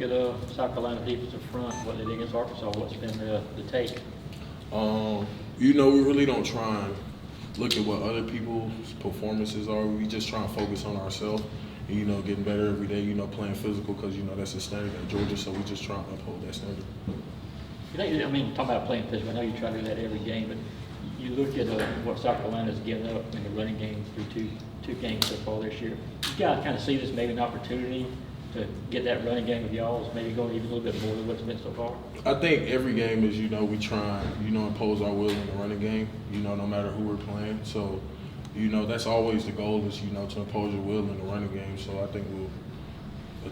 At South Carolina defensive front, what they did against Arkansas, what's been the take? We really don't try and look at what other people's performances are. We just try and focus on ourselves and, getting better every day, playing physical because, that's the standard at Georgia, so we just try and uphold that standard. Talking about playing physical, I know you try to do that every game, but you look at what South Carolina's given up in the running game through two games so far this year. You guys kind of see this maybe an opportunity to get that running game of y'all's maybe going even a little bit more than what's been so far? I think every game is, we try and, impose our will in the running game, no matter who we're playing. So, that's always the goal is, to impose your will in the running game. So I think we'll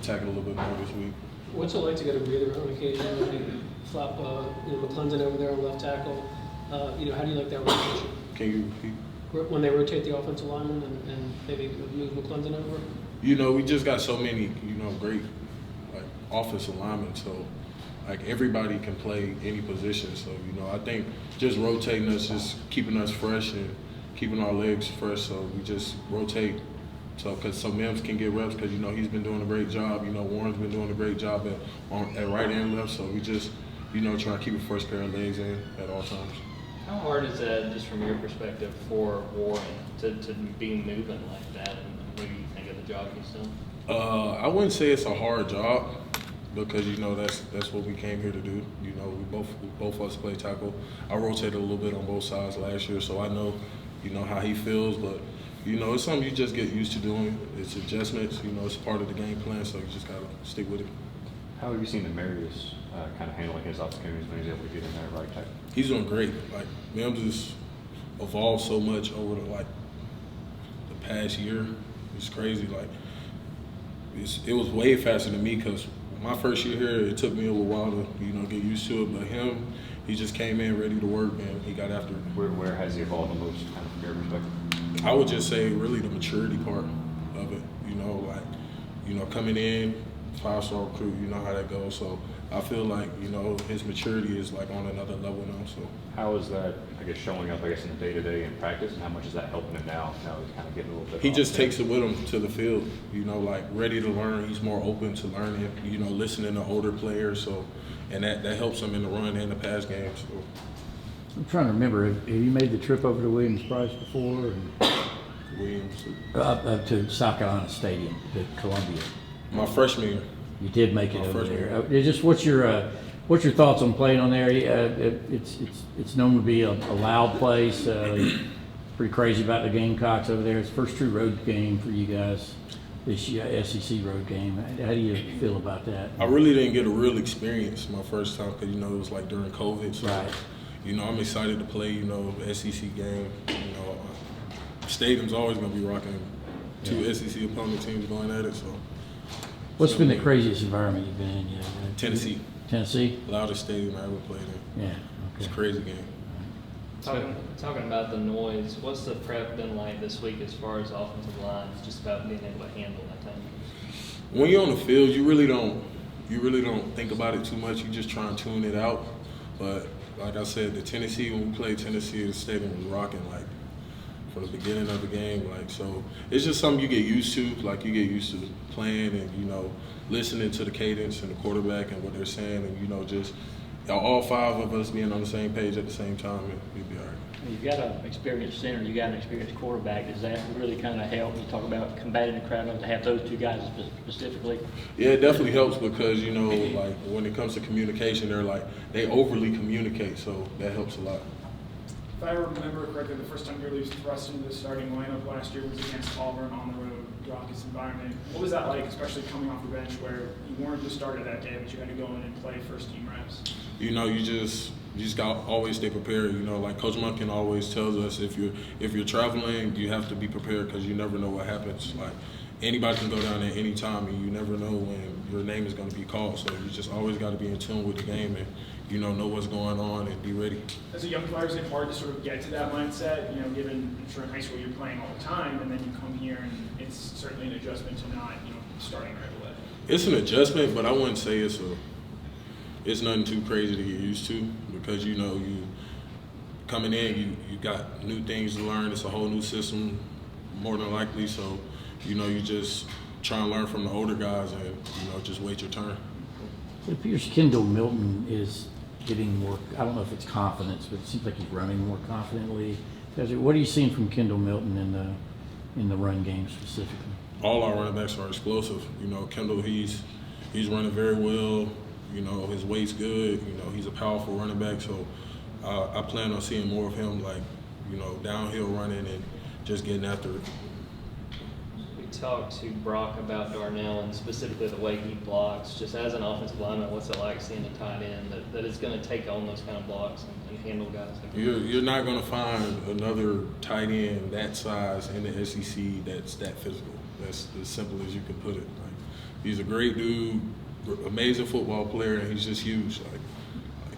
attack it a little bit more this week. What's it like to get a breather on occasion when you flop McClendon over there on left tackle? How do you like that rotation? Can you repeat? When they rotate the offensive lineman and maybe move McClendon over? We just got so many, great offensive linemen. So everybody can play any position. So I think just rotating us, just keeping us fresh and keeping our legs fresh. So we just rotate. So Mims can get reps because he's been doing a great job. Warren's been doing a great job at right and left. So we just try to keep a fresh pair of legs in at all times. How hard is that, just from your perspective, for Warren to be moving like that? And what do you think of the job he's done? I wouldn't say it's a hard job because that's what we came here to do. We both of us play tackle. I rotated a little bit on both sides last year, so I know how he feels. But it's something you just get used to doing. It's adjustments. It's part of the game plan, so you just gotta stick with it. How have you seen Demarius kind of handling his opportunities when he's able to get in there right tackle? He's doing great. Mims has evolved so much over the past year. It's crazy. It was way faster than me because my first year here, it took me a little while to get used to it. But him, he just came in ready to work and he got after it. Where has he evolved the most, kind of from your perspective? I would just say really the maturity part of it. Coming in, 5-star recruit, you know how that goes. So I feel like, his maturity is on another level now. So how is that, showing up, in the day-to-day in practice, and how much is that helping him now? Now he's kind of getting a little bit. He just takes it with him to the field, ready to learn. He's more open to learning, listening to older players. So, and that helps him in the run and the pass game. So. I'm trying to remember, have you made the trip over to Williams-Brice before? Williams. To South Carolina Stadium, to Columbia. My freshman year. You did make it over there. Just what's your thoughts on playing on there? It's known to be a loud place. Pretty crazy about the Gamecocks over there. It's the first true road game for you guys this year, SEC road game. How do you feel about that? I really didn't get a real experience my first time because it was during COVID. So, right. I'm excited to play. SEC game. Stadium's always going to be rocking. Two SEC opponent teams going at it. So. What's been the craziest environment you've been in? Tennessee. Tennessee? Loudest stadium I ever played in. Yeah. Okay. It's a crazy game. Talking about the noise, what's the prep been like this week as far as offensive lines, just about being able to handle that time? When you're on the field, you really don't think about it too much. You just try and tune it out. But like I said, when we played Tennessee, the stadium was rocking from the beginning of the game. So it's just something you get used to. You get used to playing and listening to the cadence and the quarterback and what they're saying, and just all five of us being on the same page at the same time, and we'd be all right. You've got an experienced center, you got an experienced quarterback. Does that really kind of help? You talk about combating the crowd, to have those two guys specifically. Yeah, it definitely helps because when it comes to communication, they overly communicate, so that helps a lot. If I remember correctly, the first time you were thrust into the starting lineup last year was against Auburn on the road, raucous environment. What was that like, especially coming off the bench where you weren't the starter that day, but you had to go in and play first team reps? You just got to always stay prepared. Like Coach Monken always tells us, if you're traveling, you have to be prepared because you never know what happens. Anybody can go down at any time, and you never know when your name is going to be called. So you just always got to be in tune with the game and know what's going on and be ready. As a young player, is it hard to sort of get to that mindset? Given I'm sure in high school you're playing all the time, and then you come here and it's certainly an adjustment to not starting right away. It's an adjustment, but I wouldn't say it's nothing too crazy to get used to because you coming in, you got new things to learn. It's a whole new system, more than likely. So you just try and learn from the older guys and just wait your turn. It appears Kendall Milton is getting more, I don't know if it's confidence, but it seems like he's running more confidently. What are you seeing from Kendall Milton in the run game specifically? All our running backs are explosive. You know, Kendall, he's running very well. You know, his weight's good. You know, he's a powerful running back. So I plan on seeing more of him, like, you know, downhill running and just getting after it. We talked to Brock about Darnell and specifically the way he blocks. Just as an offensive lineman, what's it like seeing a tight end that is going to take on those kind of blocks and handle guys like that? You're not going to find another tight end that size in the SEC that's that physical. That's as simple as you can put it. Like, he's a great dude, amazing football player, and he's just huge. Like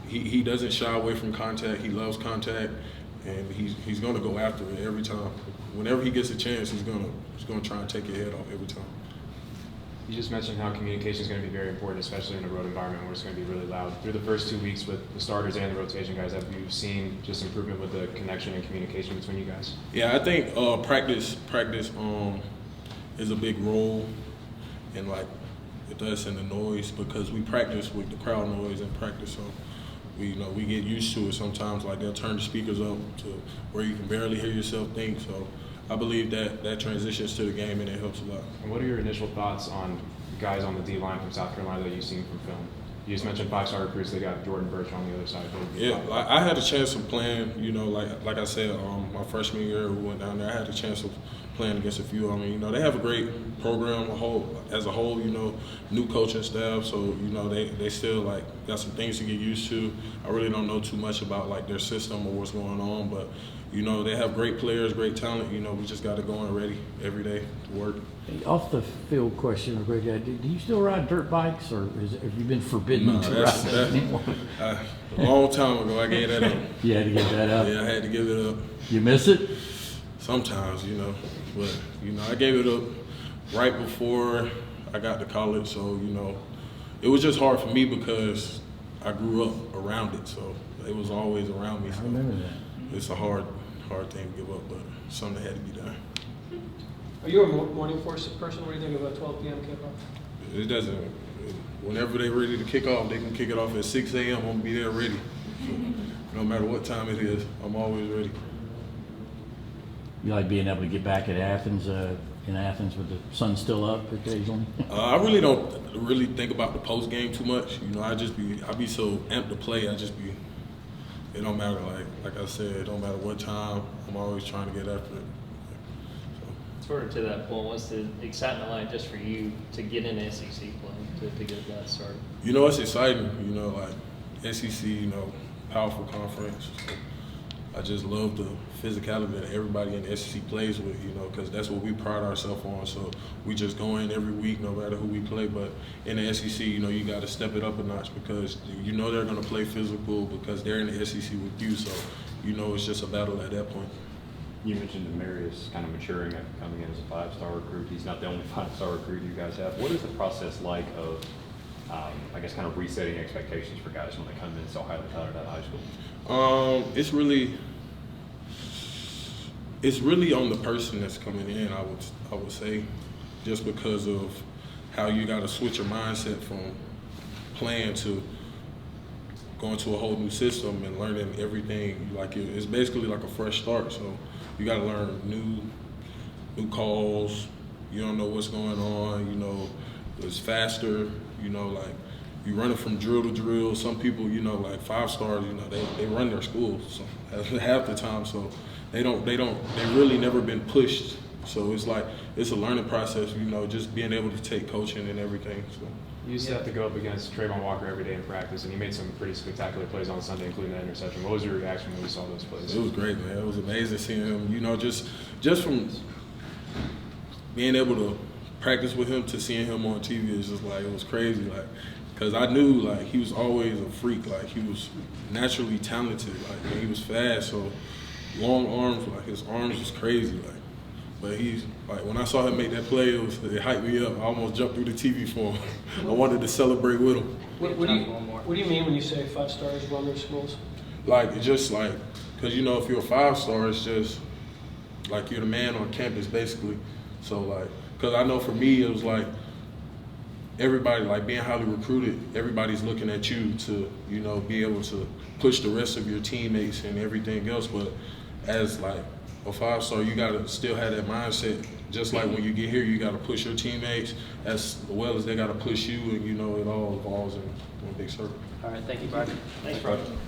he doesn't shy away from contact. He loves contact, and he's going to go after it every time. Whenever he gets a chance, he's going to try and take your head off every time. You just mentioned how communication is going to be very important, especially in a road environment where it's going to be really loud. Through the first 2 weeks with the starters and the rotation guys, have you seen just improvement with the connection and communication between you guys? Yeah, I think practice is a big role in, like, with us and the noise, because we practice with the crowd noise in practice. So we get used to it sometimes. Like, they'll turn the speakers up to where you can barely hear yourself think. So I believe that transitions to the game, and it helps a lot. And what are your initial thoughts on guys on the D-line from South Carolina that you've seen from film? You just mentioned 5-star recruits. They got Jordan Birch on the other side. Yeah, I had a chance of playing, you know, like I said, my freshman year we went down there. I had a chance of playing against a few. I mean, you know, they have a great program as a whole, you know, new coaching staff. So, you know, they still, like, got some things to get used to. I really don't know too much about, like, their system or what's going on, but, you know, they have great players, great talent. You know, we just got to go in ready every day to work. Hey, off the field question, Greg, do you still ride dirt bikes, or have you been forbidden to ride that anymore? A long time ago, I gave that up. You had to give that up? Yeah, I had to give it up. You miss it? Sometimes, you know, but, you know, I gave it up right before I got to college. So, you know, it was just hard for me because I grew up around it. So it was always around me. So I remember that. It's a hard thing to give up, but something that had to be done. Are you a morning person? What do you think about 12 p.m. kickoff? It doesn't. Whenever they're ready to kick off, they can kick it off at 6 a.m. I'm going to be there ready. So, no matter what time it is, I'm always ready. You like being able to get back at Athens, in Athens with the sun still up occasionally? I really don't really think about the post game too much. You know, I be so amped to play. It don't matter. Like I said, it don't matter what time. I'm always trying to get after it. Sort of to that point, what's the excitement like just for you to get in SEC play, to get that started? You know, it's exciting. You know, like SEC, you know, powerful conference. I just love the physicality that everybody in the SEC plays with, you know, because that's what we pride ourselves on. So we just go in every week, no matter who we play. But in the SEC, you know, you got to step it up a notch because you know they're going to play physical because they're in the SEC with you. So, you know, it's just a battle at that point. You mentioned Demarius kind of maturing after coming in as a 5-star recruit. He's not the only 5-star recruit you guys have. What is the process like of, I guess, kind of resetting expectations for guys when they come in so highly touted out of high school? It's really on the person that's coming in, I would say, just because of how you got to switch your mindset from playing to going to a whole new system and learning everything. Like it's basically like a fresh start. So you got to learn new calls. You don't know what's going on. You know, it's faster. You know, like you running from drill to drill. Some people, you know, like 5-stars, you know, they run their schools half the time. So they really never been pushed. So it's like it's a learning process. You know, just being able to take coaching and everything. So. You used to have to go up against Trayvon Walker every day in practice, and he made some pretty spectacular plays on Sunday, including that interception. What was your reaction when you saw those plays? It was great, man. It was amazing seeing him. You know, just from being able to practice with him to seeing him on TV is just like it was crazy. Like, because I knew like he was always a freak. Like he was naturally talented. Like he was fast, so long arms. Like his arms was crazy. Like. But he's like when I saw him make that play, it hyped me up. I almost jumped through the TV for him. I wanted to celebrate with him. What do you mean when you say 5-stars run their schools? Like it's just like, cause you know if you're a 5-star, it's just like you're the man on campus basically. So like, cause I know for me it was like everybody, like being highly recruited, everybody's looking at you to, you know, be able to push the rest of your teammates and everything else. But as like a 5-star, you gotta still have that mindset. Just like when you get here, you gotta push your teammates as well as they gotta push you, and you know, it all evolves in one big circle. All right, thank you, Broderick. Thanks, Broderick.